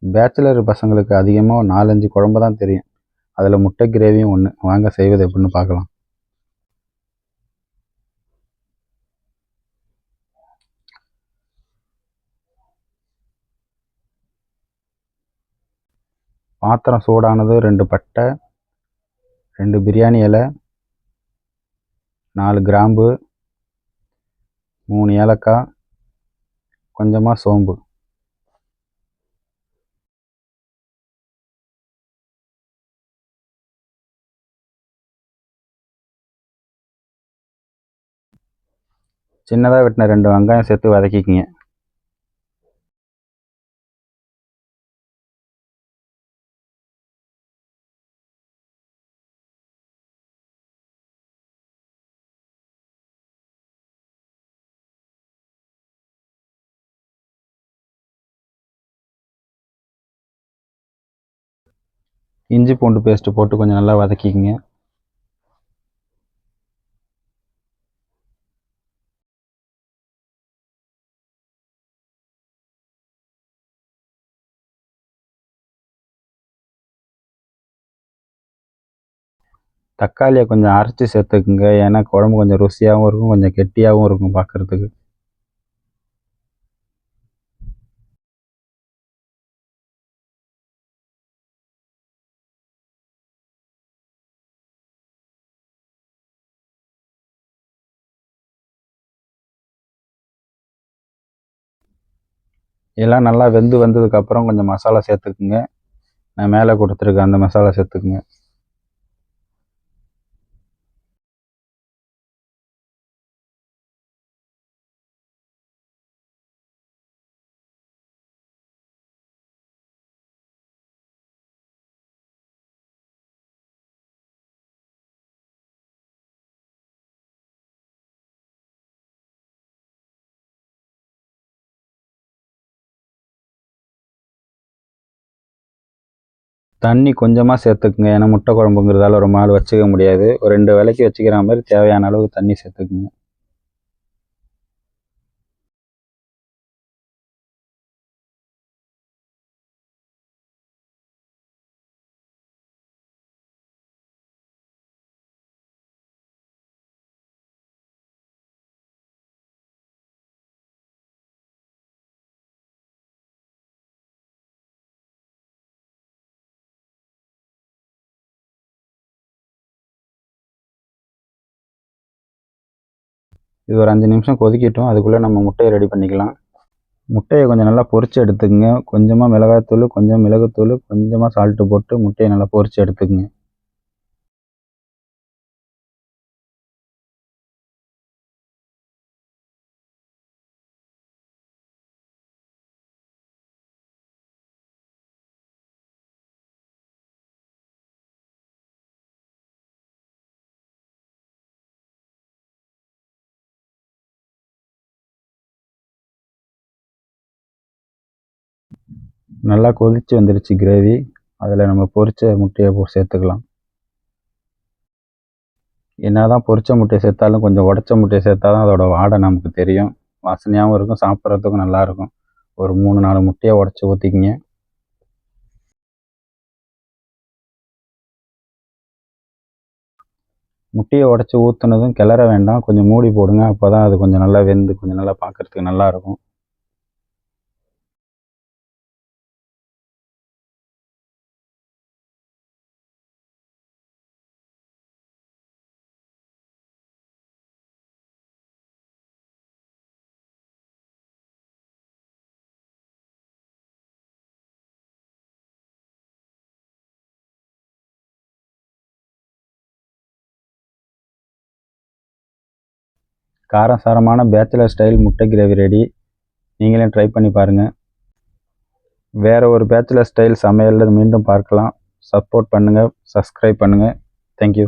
Bachelor பசங்களுக்கு அதிகமாக 4-5 குழம்பு தான் தெரியும். அதில் முட்டை கிரேவியும் ஒன்று. வாங்க செய்வது எப்படின்னு பார்க்கலாம். பாத்திரம் சூடானது 2 பட்டை, 2 பிரியாணி இலை, 4 கிராம்பு, 3 ஏலக்காய், கொஞ்சமாக சோம்பு. சின்னதாக வெட்டின 2 வெங்காயம் சேர்த்து வதக்கிக்கிங்க. இஞ்சி பூண்டு பேஸ்ட்டு போட்டு கொஞ்சம் நல்லா வதக்கிக்கிங்க. தக்காளியை கொஞ்சம் அரைச்சி சேர்த்துக்குங்க. ஏன்னா குழம்பு கொஞ்சம் ருசியாகவும் இருக்கும், கொஞ்சம் கெட்டியாகவும் இருக்கும் பார்க்குறதுக்கு. எல்லாம் நல்லா வெந்து வந்ததுக்கப்புறம் கொஞ்சம் மசாலா சேர்த்துக்குங்க. நான் மேலே கொடுத்துருக்கேன் அந்த மசாலா சேர்த்துக்குங்க. தண்ணி கொஞ்சமாக சேர்த்துக்குங்க. ஏன்னா முட்டை குழம்புங்கிறதால ரொம்ப நாள் வச்சுக்க முடியாது. ஒரு 2 வேளைக்கு வச்சுக்கிற மாதிரி தேவையான அளவுக்கு தண்ணி சேர்த்துக்குங்க. இது ஒரு 5 நிமிஷம் கொதிக்கட்டும். அதுக்குள்ளே நம்ம முட்டையை ரெடி பண்ணிக்கலாம். முட்டையை கொஞ்சம் நல்லா பொரித்து எடுத்துக்கங்க. கொஞ்சமாக மிளகாய்த்தூள், கொஞ்சம் மிளகுத்தூள், கொஞ்சமாக சால்ட்டு போட்டு முட்டையை நல்லா பொரித்து எடுத்துக்கங்க. நல்லா கொதித்து வந்துருச்சு கிரேவி. அதில் நம்ம பொரித்த முட்டையை சேர்த்துக்கலாம். என்ன தான் பொரித்த முட்டையை சேர்த்தாலும் கொஞ்சம் உடச்ச முட்டையை சேர்த்தா தான் அதோட வாடை நமக்கு தெரியும். வாசனையாகவும் இருக்கும், சாப்பிட்றதுக்கும் நல்லாயிருக்கும். ஒரு 3-4 முட்டையை உடச்சி ஊற்றிக்கிங்க. முட்டையை உடச்சி ஊற்றுனதும் கிளற வேண்டாம், கொஞ்சம் மூடி போடுங்க. அப்போ தான் அது கொஞ்சம் நல்லா வெந்து கொஞ்சம் நல்லா பார்க்குறதுக்கு நல்லாயிருக்கும். காரசாரமான பேச்சுலர் ஸ்டைல் முட்டை கிரேவி ரெடி. நீங்களே ட்ரை பண்ணி பாருங்கள். வேறு ஒரு பேச்சுலர் ஸ்டைல் சமையலில் மீண்டும் பார்க்கலாம். சப்போர்ட் பண்ணுங்கள், சப்ஸ்கிரைப் பண்ணுங்கள். தேங்க்யூ.